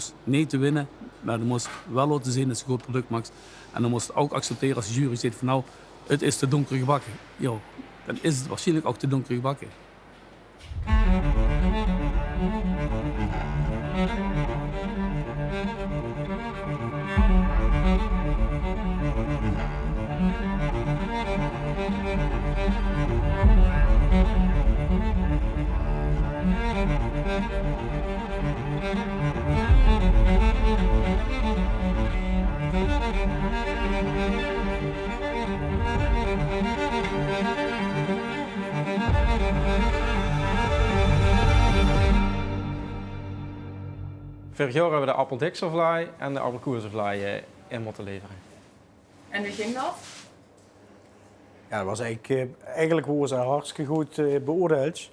hoeft niet te winnen, maar je moest wel laten zien dat ze een goed product maakt. En dan moest je ook accepteren als de jury zegt van nou, het is te donker gebakken. Jo, dan is het waarschijnlijk ook te donker gebakken. Vorig jaar hebben we de appeldikselvlaai en de appelkoersvlaai in moeten leveren. En hoe ging dat? Ja, dat was eigenlijk worden ze hartstikke goed beoordeeld.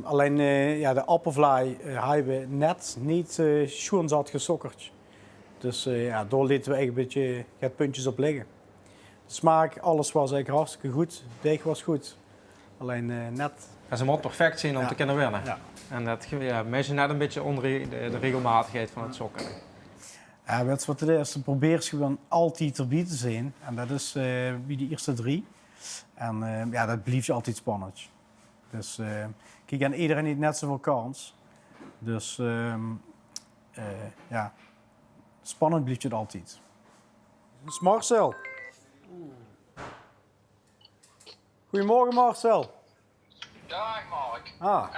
Alleen ja, de appelvlaai hebben we net niet schoon zat gesokkerd. Dus ja, daar lieten we echt een beetje het puntjes op liggen. De smaak, alles was eigenlijk hartstikke goed. De deeg was goed. Alleen net... En ze moet perfect zijn om te kunnen winnen. Ja. En dat meestal net een beetje onder de regelmatigheid van het sokken. Ja, weet je wat het is? Dan probeer je gewoon altijd erbij te zijn. En dat is bij de eerste 3. En ja, dat blijft altijd spannend. Dus kijk, en iedereen heeft net zoveel kans. Dus ja, spannend blijft het altijd. Dat is Marcel. Goedemorgen Marcel. Dag Mark. Ah.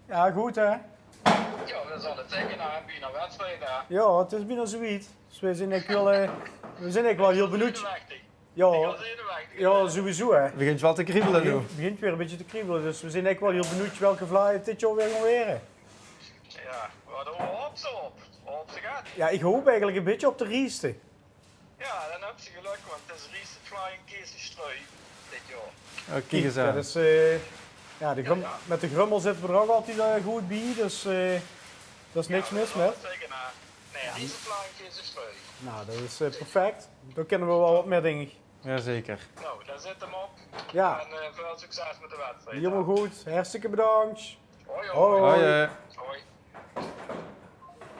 Ja, goed hè? Ja, we zullen tegen naar een bijna wedstrijd hè. Ja, het is bijna zoiets. Dus we zijn eigenlijk wel heel benieuwd. Ja, ja, sowieso hè. Het begint wel te kriebelen nu. Het begint weer een beetje te kriebelen, dus we zijn eigenlijk wel heel benieuwd welke vlaai het dit jaar weer gaan weren. Ja, wat doen we op zo op? Op ze gaat. Ja, ik hoop eigenlijk een beetje op de Rieste. Ja, dan heb je geluk, want het is Rieste Flying Keesenstrui dit jaar. Oh, kijk eens dat aan. is, ja, met de grummel zitten we er ook altijd goed bij, dus dat is niks mis met. Tegen naar, nee, Rieste Flying Keesenstrui. Nou, dat is perfect. Dan kennen we wel wat meer dingen. Jazeker. Nou, daar zit hem op. Ja, En veel succes met de wedstrijd. helemaal goed. Hartstikke bedankt. Hoi Hoi. hoi. Hoi. Hoi.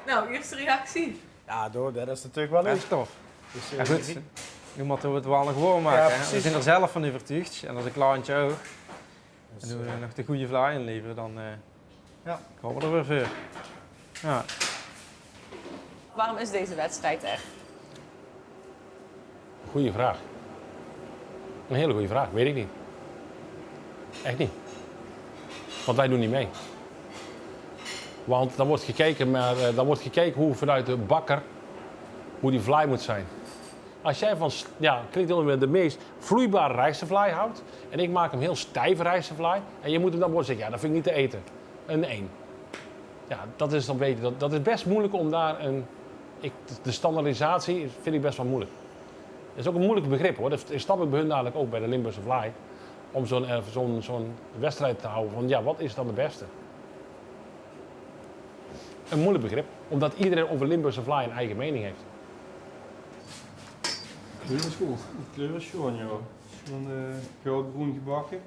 Nou, eerste reactie. Ja, dat is natuurlijk wel Dat leuk. is tof. Dus, Ja, goed. Nu moeten we het wel nog gewoon maken. Ja, Hè? We precies. zijn er zelf van overtuigd. En als een kleintje ook. En nu we nog de goede vlaai inleveren, dan Ja. komen we er weer voor. Ja. Waarom is deze wedstrijd echt? Goeie vraag. Een hele goede vraag, weet ik niet. Echt niet. Want wij doen niet mee. Want dan wordt gekeken, hoe vanuit de bakker hoe die vlaai moet zijn. Als jij van de meest vloeibare rijstevlaai houdt en ik maak hem heel stijve rijstevlaai en je moet hem dan worden zeggen, ja, dat vind ik niet te eten. Een 1. Ja, dat is dan beter. Dat is best moeilijk om daar de standaardisatie vind ik best wel moeilijk. Dat is ook een moeilijk begrip hoor. Dat snap ik bij hun dadelijk ook bij de Limburgse Vlaai. Om zo'n wedstrijd te houden van ja, wat is dan de beste? Een moeilijk begrip, omdat iedereen over Limburgse Vlaai een eigen mening heeft. Kleur is goed. De kleur is schoon, ja. Schoon goudgroen gebakken.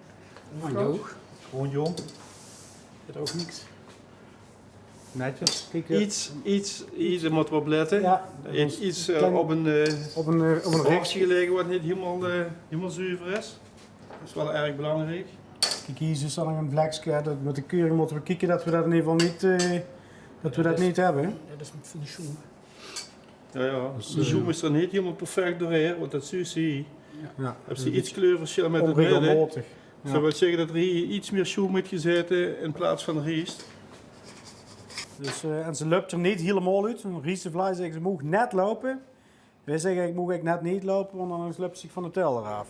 Joog. Gewoon jong. Zit er ook niks. Netjes. Iets, je moet op letten. Ja. Iets Klein- op een Op een raadsje rechtje. gelegen wat niet helemaal zuiver is. Dat is wel erg belangrijk. Kijk, hier is dan nog een vlekje. Met de keuring moeten we kijken dat we dat in ieder geval niet, hebben. Dat is van de schoen. Ja. De zoom is er niet helemaal perfect doorheen, want dat zie je. Ja. Heb je iets kleurverschil met het midden. onregelmatig. Dat wil zeggen dat er hier iets meer schoen heeft gezeten in plaats van riest. Dus, en ze loopt er niet helemaal uit. Een Riesevlaai zegt ze mag net lopen. Wij zeggen ik mag net niet lopen, want dan loopt ze van de teller af.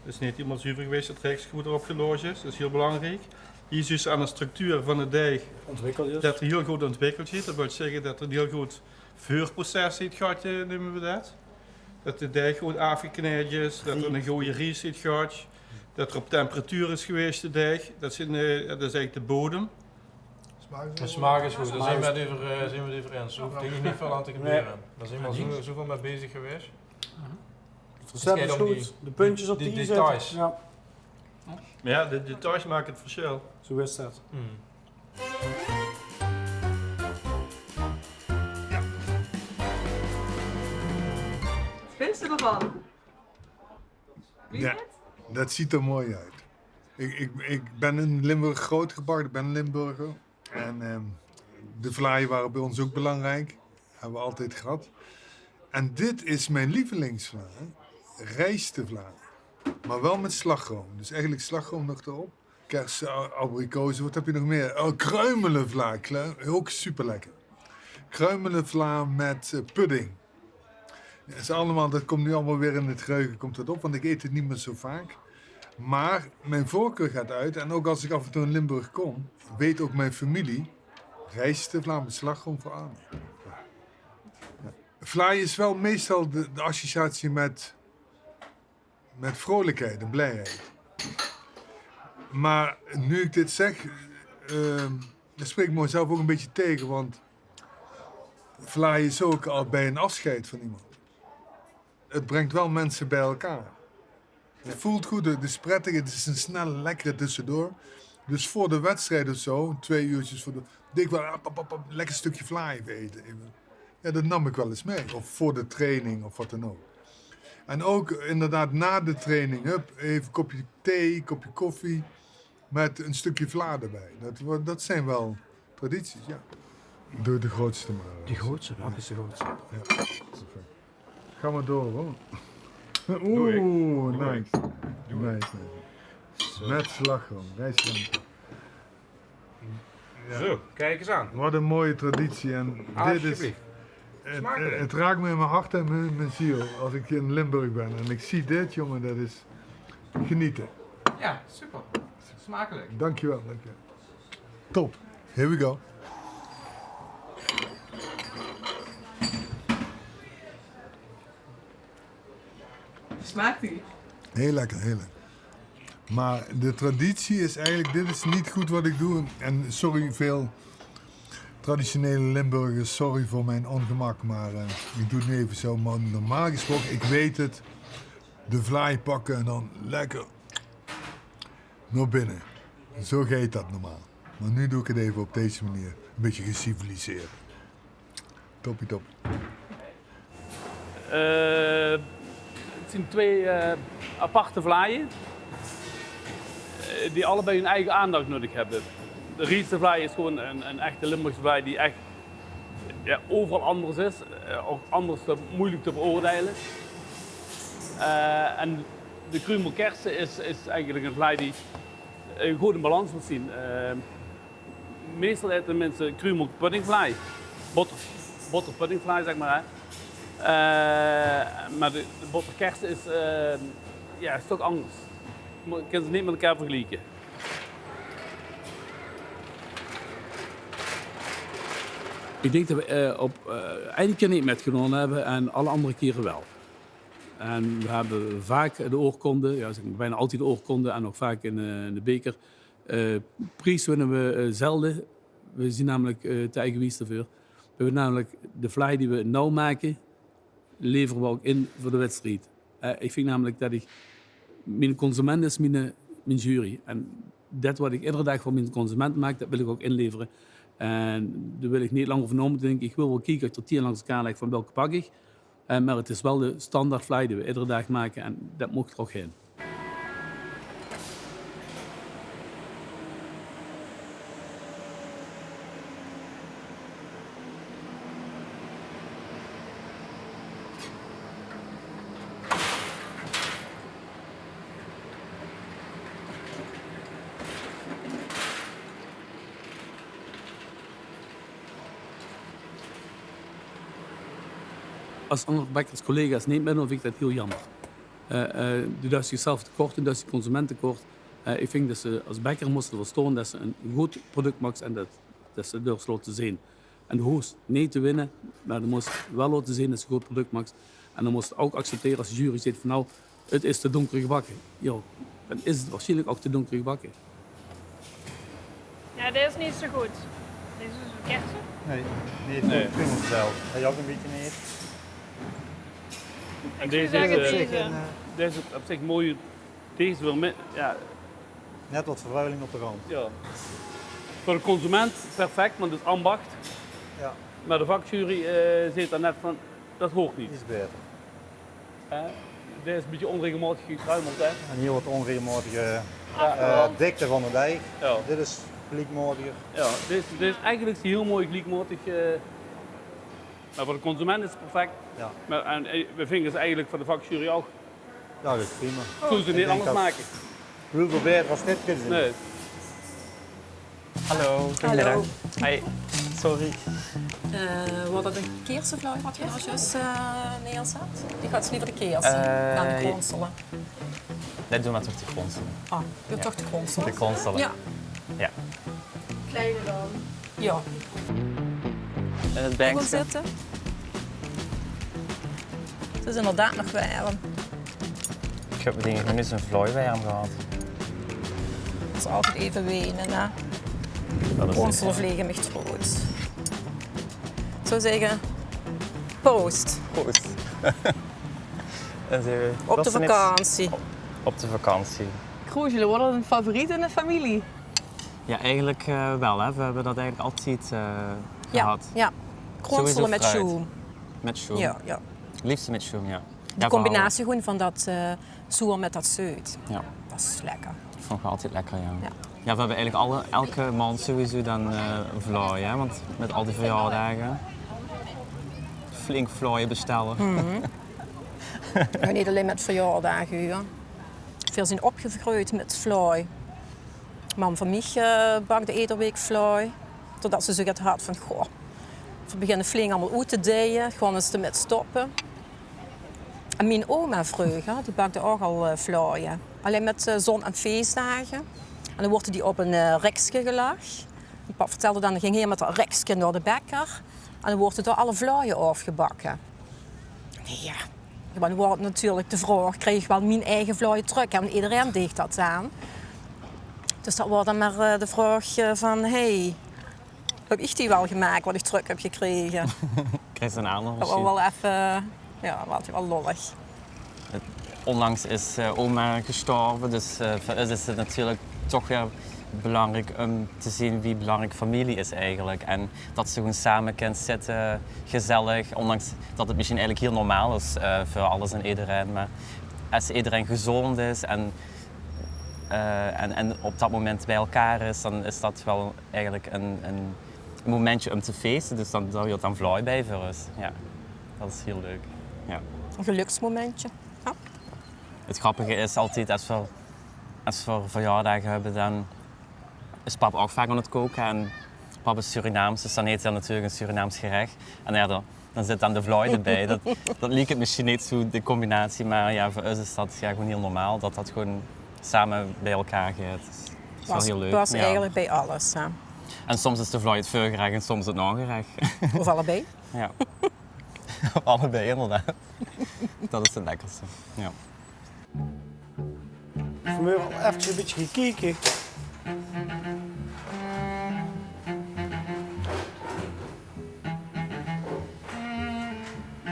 Het is niet helemaal zuiver geweest, het rechtsgoed erop geloosd is. Dat is heel belangrijk. Hier is dus aan de structuur van de deeg Ontwikkeld dat er heel goed ontwikkeld is. Dat wil zeggen dat er een heel goed vuurproces in het gaat, noemen we dat. Dat de deeg goed afgekneed is, dat er een goede ries in het gaat. Dat er op temperatuur is geweest, de deeg. Dat is eigenlijk de bodem. De smaak is goed, daar zijn we het over eens. Er hoeft eigenlijk niet veel aan te gebeuren. Daar zijn we zoveel mee bezig geweest. Het recept is goed. De puntjes op die die details. zitten. Ja, Maar ja, de details maken het verschil. zo is dat. vindt ze ervan? Wie Ja, het? dat ziet er mooi uit. Ik ben in Limburg grootgebracht, ik ben een Limburger. En de vlaaien waren bij ons ook belangrijk. Hebben we altijd gehad. En dit is mijn lievelingsvlaai. Rijstevlaai. Maar wel met slagroom. Dus eigenlijk slagroom nog erop. Kersen, abrikozen, wat heb je nog meer? Oh, kruimelenvla. Ook super lekker. Kruimelenvla met pudding. Dat is allemaal, dat komt nu allemaal weer in het geheugen, komt dat op, want ik eet het niet meer zo vaak. Maar mijn voorkeur gaat uit, en ook als ik af en toe in Limburg kom, weet ook mijn familie, rijstevla met slagroom voor aan. Ja. Vlaai is wel meestal de associatie met vrolijkheid en blijheid. Maar nu ik dit zeg, dan spreek ik mezelf ook een beetje tegen, want vlaai is ook al bij een afscheid van iemand. Het brengt wel mensen bij elkaar. Het voelt goed, het is prettig, het is een snelle, lekkere tussendoor. Dus voor de wedstrijd of zo, 2 uurtjes voor de... denk ik wel, een lekker stukje vlaai eten. Ja, dat nam ik wel eens mee. Of voor de training, of wat dan ook. En ook inderdaad na de training, even een kopje thee, een kopje koffie. Met een stukje vla erbij. Dat zijn wel tradities, ja. Doe de grootste maar. De grootste, wat is de grootste? Ja, perfect. Ga maar door hoor. Oeh, nice. Nice. Met slagroom, rijstslagroom. Ja. Zo, kijk eens aan. Wat een mooie traditie. En dit is, het raakt me in mijn hart en mijn ziel als ik in Limburg ben. En ik zie dit, jongen, dat is genieten. Ja, super. Smakelijk. Dankjewel, dankjewel. Top. Here we go. Smaakt die? Heel lekker, heel lekker. Maar de traditie is eigenlijk, dit is niet goed wat ik doe. En sorry veel traditionele Limburgers, sorry voor mijn ongemak, maar ik doe het nu even zo. Maar normaal gesproken, ik weet het, de vlaai pakken en dan lekker naar binnen. Zo gaat dat normaal. Maar nu doe ik het even op deze manier, een beetje geciviliseerd. Toppie top. Het zijn 2 aparte vlaaien die allebei hun eigen aandacht nodig hebben. De Rietsenvlaai is gewoon een echte Limburgse vlaai die echt overal anders is, ook anders moeilijk te beoordelen. En de kruimelkersen is eigenlijk een vlaai die een goede balans moet zien. Meestal eten mensen kruimelpuddingvlaai, botterpuddingvlaai zeg maar. Maar de botterkersen is een stuk anders. Je kan ze niet met elkaar vergelijken. Ik denk dat we op één keer niet metgenomen hebben en alle andere keren wel. En we hebben vaak de oorkonde, zeg maar, bijna altijd de oorkonde en ook vaak in de beker. Prijs winnen we zelden. We zien namelijk te eigenwijs ervoor. We hebben namelijk de vlaai die we nou maken, leveren we ook in voor de wedstrijd. Ik vind namelijk dat mijn consument is mijn jury. En dat wat ik iedere dag voor mijn consument maak, dat wil ik ook inleveren. En daar wil ik niet lang over nadenken. Ik wil wel kijken tot hier langs elkaar leg van welke pak ik. Maar het is wel de standaard vlaai die we iedere dag maken en dat moet er ook heen. Als andere bakkers collega's niet meer, dan vind ik dat heel jammer. Die doet zichzelf tekort, die doet de consument tekort. Ik vind dat ze als bakker moesten verstaan dat ze een goed product maken en dat ze durft laten zien. En de hoest niet te winnen, maar de moest wel laten zien dat ze een goed product maakt. En dan moest ook accepteren als de jury zegt van nou, het is te donker gebakken. Ja, dan is het waarschijnlijk ook te donker gebakken. Ja, dit is niet zo goed. Deze is een kersen. Nee, het is wel. Hij had een beetje neer. En deze is op zich mooi. Deze wil Net wat vervuiling op de rand. Ja. Voor de consument perfect, want het is ambacht. Ja. Maar de vakjury zegt dan net van, dat hoort niet. Iets beter. Dit is een beetje onregelmatig gekruimeld, hè? En hier wordt onregelmatige dikte van de dijk. Ja. Dit is gelijkmatiger. Ja, dit is eigenlijk heel mooi gelijkmatig. Maar voor de consument is het perfect. Ja. Maar, en we vinden het eigenlijk voor de vakjury ook. Ja, dat is prima. Toen ze niet anders maken. Hoeveel beter als dit kunnen ze Nee. Hallo, goedemiddag. Hi, sorry. Wordt dat een keersenvlaai wat je als je eens neerzet? Die gaat dus liever de keersen dan de kronselen. Dat doen we toch de kronselen. Ah, je hebt toch de kronselen? De kronselen. Ja. Ja. Kleine dan. Ja. En het Goed bankje. zitten. Het is inderdaad nog warm. Ik heb denk ik nog niet zo'n vlooiwarm gehad. Het is altijd even wenen, hè. Dat is Kronselen vliegen mich groot. Ik zou zeggen, proost. Proost. Op de vakantie. Op de vakantie. Kroeselen, wordt dat een favoriet in de familie? Ja, eigenlijk wel. Hè. We hebben dat eigenlijk altijd gehad. Ja. Kronselen met fruit. sjoem. Met sjoem. Ja, ja. Liefst met sjoem, ja. De combinatie gewoon van dat zoer met dat zout. Ja. Dat is lekker. Dat vond ik altijd lekker, ja. Ja. Ja, we hebben eigenlijk elke maand sowieso dan een vlooi, hè. Want met al die verjaardagen. Flink vlooien bestellen. Ja, niet alleen met verjaardagen. Hè. Veel zijn opgegroeid met vlooi. Mam van mij bakte iedere week vlooi. Totdat ze zo het had van, goh, we beginnen flink allemaal uit te dijen. Gewoon eens ermee stoppen. En mijn oma vroeger, die bakte ook al vlooien. Alleen met zon- en feestdagen. En dan worden die op een reksje gelegd. Mijn pap vertelde dan, ging hier met dat reksje naar de bakker. En dan worden er alle vlooien afgebakken. Ja, dan wordt natuurlijk de vraag, krijg ik wel mijn eigen vlooien terug? En iedereen deed dat aan. Dus dat wordt dan maar de vraag van, hey, heb ik die wel gemaakt wat ik terug heb gekregen? Krijg je een ander Dat misschien. was wel even, ja, wel lollig. Onlangs is oma gestorven, dus voor ons is het natuurlijk toch weer belangrijk om te zien wie belangrijk familie is eigenlijk. En dat ze gewoon samen kunnen zitten, gezellig, ondanks dat het misschien eigenlijk heel normaal is voor alles en iedereen. Maar als iedereen gezond is en op dat moment bij elkaar is, dan is dat wel eigenlijk een momentje om te feesten. Dus dan zou je het dan vlooi bij voor ons. Ja, dat is heel leuk. Ja. Een geluksmomentje. Ja. Het grappige is altijd, als we verjaardagen hebben, dan is pap ook vaak aan het koken. En pap is Surinaams, dus dan eet hij natuurlijk een Surinaams gerecht. En ja, dan zit dan de vlooi erbij. Dat liep het misschien niet zo, de combinatie, maar ja, voor ons is dat ja, gewoon heel normaal. Dat dat gewoon samen bij elkaar gaat. Dus dat is wel heel leuk. Was Ja. eigenlijk bij alles. Hè. En soms is de vlooi het voorgerecht en soms het nagerecht. Of allebei. Ja. Allebei, inderdaad. Dat is het lekkerste. Ja. Vanmorgen even een beetje gekeken.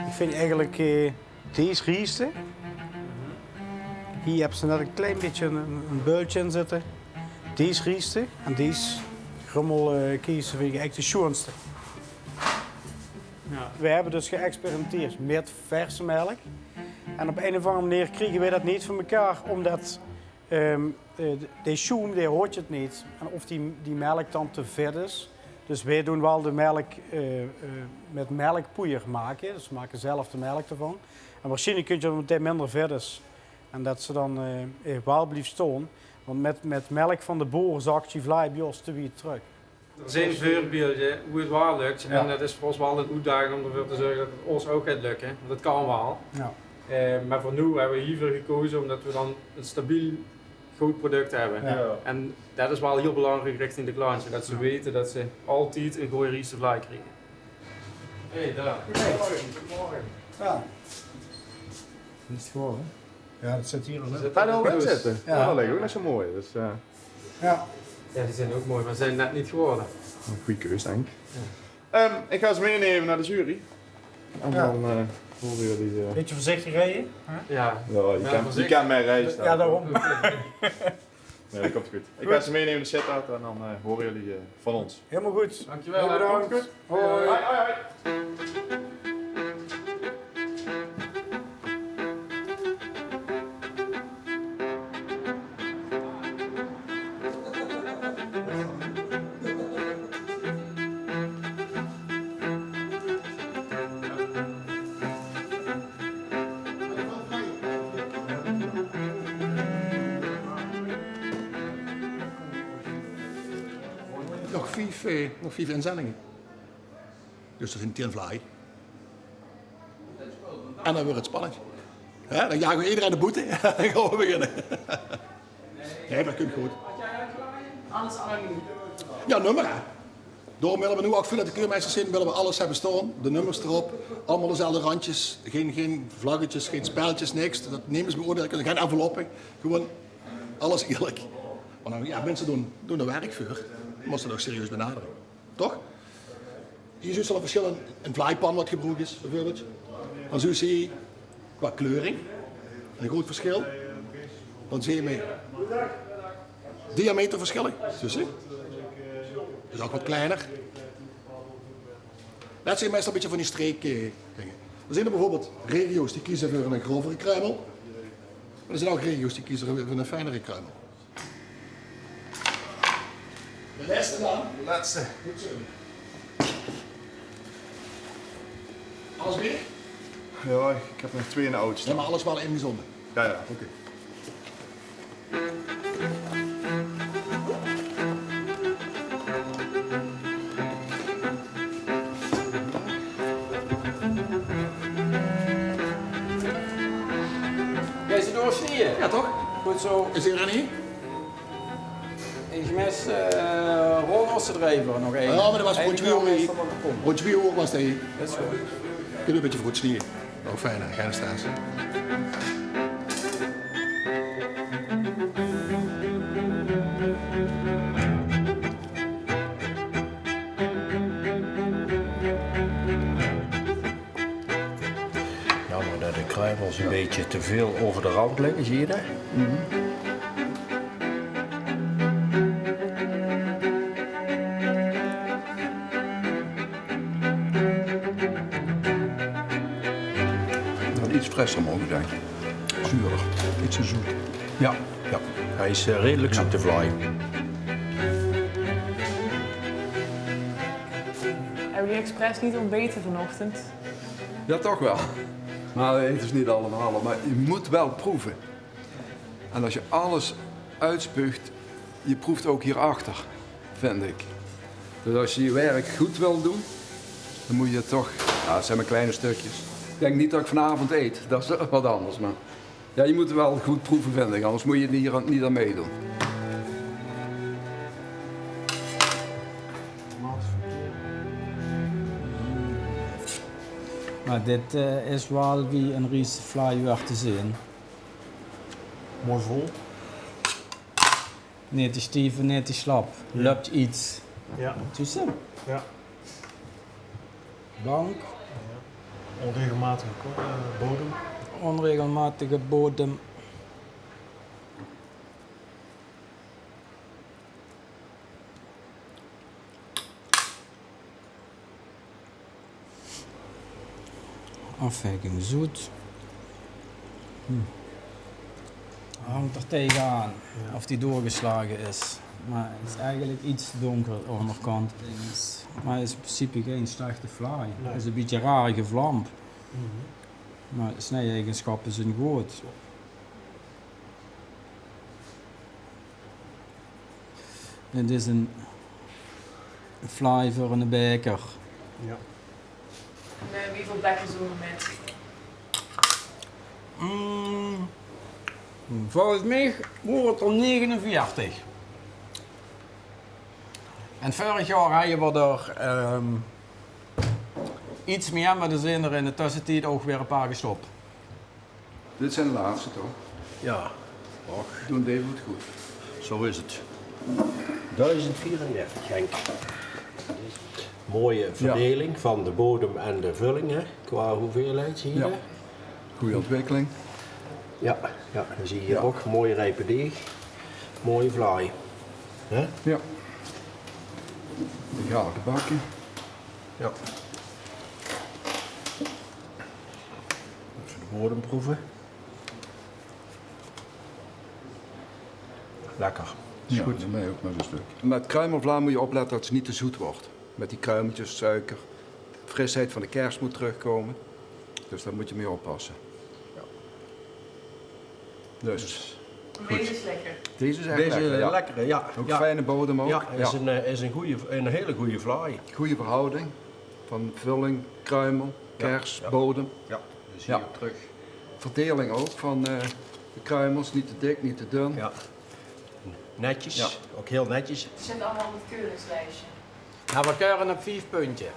Ik vind eigenlijk deze riesten. Hier hebben ze net een klein beetje een builtje in zitten. Deze riesten en deze grummelkiezen vind ik echt de schoonste. Ja. We hebben dus geëxperimenteerd met verse melk. En op een of andere manier kregen wij dat niet van elkaar, omdat die schoen, die hoort je het niet. En of die melk dan te vet is. Dus wij doen wel de melk met melkpoeier maken. Dus we maken zelf de melk ervan. En waarschijnlijk kun je dat meteen minder vet is. En dat ze dan wel blijft staan. Want met melk van de boer zakt je vlei bij ons te weer terug. Er zijn voorbeelden hoe het wel lukt. Ja. En het is voor ons wel een uitdaging om ervoor te zorgen dat het ons ook gaat lukken. Want dat kan wel. Ja. Maar voor nu hebben we hiervoor gekozen omdat we dan een stabiel goed product hebben. Ja. En dat is wel heel belangrijk richting de klanten. Dat ze weten dat ze altijd een goede rieste vlaai krijgen. Hey, daar. Goedemorgen. Ja. Niet gewoon, hè? Ja, dat zit hier al in. Daar nog in zitten. Ja. Dat ligt ook niet zo mooi. Dus, Ja. Ja, die zijn ook mooi, maar ze zijn net niet geworden. een goede keus, denk ik. Ik ga ze meenemen naar de jury. En Ja. dan horen jullie... Beetje voorzichtig rijden. Ja. je kan mij rijden. Ja, daarom. Nee, dat komt goed. Ik ga ze meenemen de set uit en dan horen jullie van ons. Helemaal goed. Dankjewel. Heel bedankt. Komt goed. Hoi. Hoi. nog 5 inzendingen. Dus dat is een 10 fly. En dan wordt het spannend. Ja, dan jagen we iedereen de boete. Dan gaan we beginnen. Nee, dat komt goed. Alles anoniem. Ja, nummer hè. Daarom willen we nu ook veel uit de keurmeesters zien, willen we alles hebben staan. De nummers erop, allemaal dezelfde randjes. Geen vlaggetjes, geen spelletjes, niks. Dat nemen ze beoordelen, geen enveloppen. Gewoon alles eerlijk. Want dan, ja, mensen doen er werk voor. Je moet ze toch serieus benaderen. Toch? Hier zie je al verschillen. Een flypan wat gebruikt is, bijvoorbeeld. Dan zie je qua kleuring een groot verschil. Dan zie je met diameterverschillen. Zie je? Is ook wat kleiner. Dat zijn meestal een beetje van die streekdingen. Er zijn er bijvoorbeeld regio's die kiezen voor een grovere kruimel. Maar er zijn ook regio's die kiezen voor een fijnere kruimel. De laatste dan? De laatste. Goed zo. Alles weer? Ja, ik heb nog 2 in de auto staan. Ja, maar alles wel in bijzonder. Ja, oké. Ga je ze doorsnijden? Ja, toch? Goed zo. Is er een hier? Ik mis rollossendrijver nog één. Ja, maar dat was rond 2 uur hier. Rond 2 uur was dat hier. Dat is goed. Kun je een beetje vroeg snieren. Ook fijn, hè? Geen staat. Jammer dat de kruimels een beetje te veel over de rand liggen, zie je dat? Dat iets frisser mogen zijn. Zuurig. Iets te zoet. Ja. Hij is redelijk zoet te fly. Hebben jullie expres niet ontbeten vanochtend? Ja, toch wel. Maar we eten ze niet allemaal. Maar je moet wel proeven. En als je alles uitspuugt, je proeft ook hierachter, vind ik. Dus als je je werk goed wil doen, dan moet je toch... Nou, het zijn maar kleine stukjes. Ik denk niet dat ik vanavond eet. Dat is wat anders. Maar ja, je moet wel goed proeven, vind ik. Anders moet je hier niet aan meedoen. Maar dit is wel wie een Riese fly werd te zien. Mooi vol. Niet te stief en niet te slap. Loopt iets. Ja. Tussen. Ja. Blank. Onregelmatige bodem. Onregelmatige bodem. Afwijking zoet. Hangt er tegenaan of die doorgeslagen is. Maar het is eigenlijk iets donker aan de onderkant. Maar het is in principe geen slechte fly. Het is een beetje rarige vlamp. Maar de snijdeigenschappen zijn goed. Dit is een fly voor een beker. Ja. En wie veel bekkers doen we met? Volgens mij wordt het er 49. En vorig jaar hadden we er iets meer, maar er zijn er in de tussentijd ook weer een paar gestopt. Dit zijn de laatste, toch? Ja. Och, doen David goed. Zo is het. 1034, Henk. Mooie verdeling van de bodem en de vulling, hè, qua hoeveelheid, zie je dat? Goede ontwikkeling. Ja, dan zie je hier ook mooie rijpe deeg, mooie vlaai. Hè? Ja. De galige bakken. Ja. Even de bodem proeven. Lekker. Is goed. Voor mij ook nog een stuk. Met kruimelvla moet je opletten dat het niet te zoet wordt. Met die kruimeltjes, suiker. De frisheid van de kers moet terugkomen. Dus daar moet je mee oppassen. Ja. Dus Deze is lekker. Deze is echt Deze lekker, ja. lekkere, ja. Ook ja. fijne bodem ook. Ja, is een hele goede vlaai. Goede verhouding van vulling, kruimel, kers, bodem. Ja, dat zie je ook terug. Verdeling ook van de kruimels, niet te dik, niet te dun. Ja. Netjes, ook heel netjes. Het zit allemaal op het keuringslijstje. Nou, we keuren op 5 punten.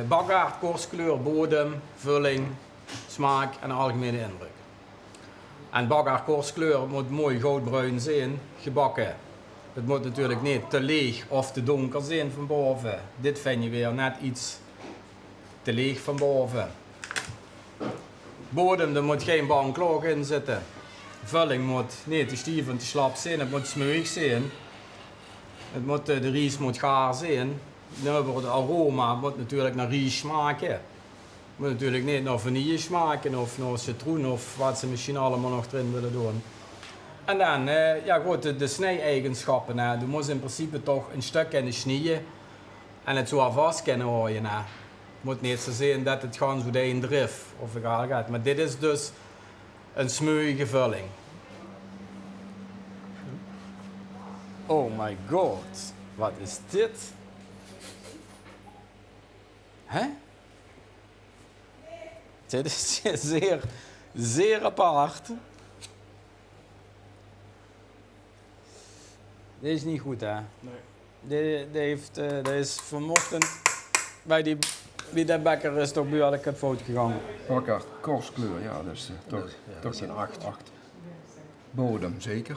Bagaard, korstkleur, bodem, vulling, smaak en algemene indruk. En bagaard, korstkleur moet mooi goudbruin zijn, gebakken. Het moet natuurlijk niet te leeg of te donker zijn van boven. Dit vind je weer net iets te leeg van boven. Bodem, er moet geen bankloog in zitten. Vulling moet niet te stief en te slap zijn, het moet smeuig zijn. De ries moet gaar zijn. Nou, het aroma moet natuurlijk naar ries smaken. Het moet natuurlijk niet naar vanille smaken of naar citroen of wat ze misschien allemaal nog erin willen doen. En dan, ja goed, de snij-eigenschappen. Je moet in principe toch een stuk kunnen snijden en het zo vast kunnen houden. Het moet niet zo zijn dat het gewoon zo de drif of egal gaat. Maar dit is dus een smeuïge vulling. Oh my god, wat is dit? Hè? Dit is zeer, zeer apart. Dit is niet goed, hè? Nee. Dit is vanochtend bij de bakker is toch behoorlijk het fout gegaan. Bagaard, korstkleur, ja, dat is toch dat is een 8. Bodem, zeker.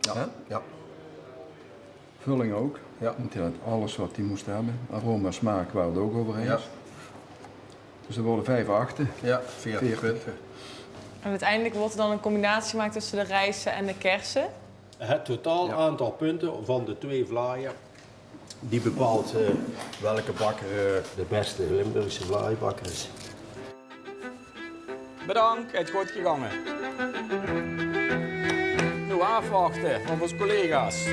Ja. Ja. Vulling ook. Ja. Want hij had alles wat hij moest hebben. Aroma, smaak waren het ook over eens. Ja. Dus er worden 5 achten. Ja, 40 punten. En uiteindelijk wordt er dan een combinatie gemaakt tussen de rijsten en de kersen. Het totaal aantal punten van de 2 vlaaien, die bepaalt welke bakker de beste Limburgse vlaaibakker is. Bedankt, het is goed gegaan. Nu afwachten van onze collega's.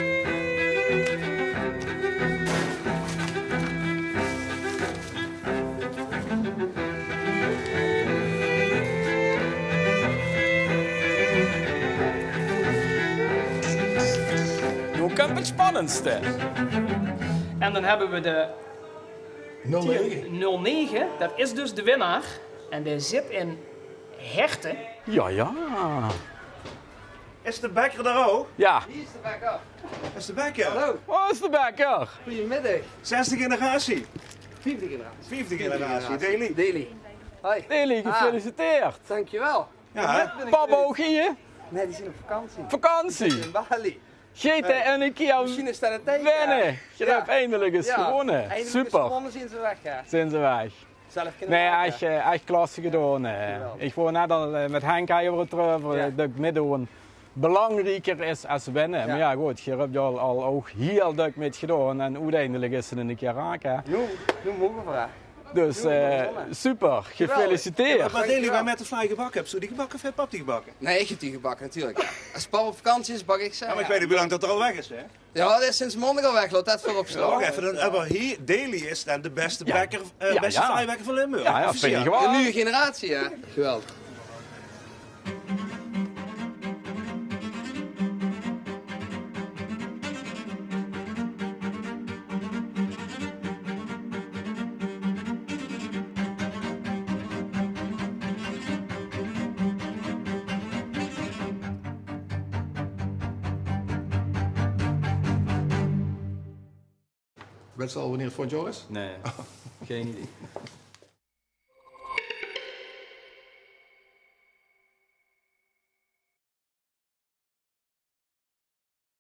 Nu komt het spannendste. En dan hebben we de 09. Dat is dus de winnaar. En die zit in herten. Ja, ja. Is de bakker daar ook? Ja. Wie is de bakker? Is de bakker? Hallo. Waar is de bakker? Goedemiddag. 6e generatie. 5e generatie. 5e generatie. Daily. Daily. Hoi. Daily, gefeliciteerd. Dankjewel. Ja, hè? Papa ook hier? Nee, die zijn op vakantie. Vakantie? In Bali. Geet en een keer Misschien staat het tegen. winnen. Je hebt eindelijk eens gewonnen. Eindelijk Super. is gewonnen, zien ze weg. Zijn ze weg. Zelf kunnen Nee, echt klasse gedaan. Ik word net al met Henk over het terug, dat midden belangrijker is als winnen. Ja. Maar ja goed, je hebt al ook heel druk met gedaan en uiteindelijk is het een keer raak. Hè. Nu mogen we vragen. Dus super, gefeliciteerd. Maar Daily, waar met de fly gebakken hebt, zo die gebakken of heb pap die gebakken? Nee, ik heb die gebakken natuurlijk. Ja. Als pap op vakantie is, bak ik ze. Ja, maar ik weet niet hoe lang dat er al weg is, hè? Ja, dat is sinds maandag al weg, laat dat voorop staan. Wacht even, dan, maar hier, Daily is dan de beste bakker, beste flybakker van Limburg. Ja, dat vind ik De gewoon. nieuwe generatie, ja. Geweldig. Weet je al wanneer het voor Joris? Nee, geen idee.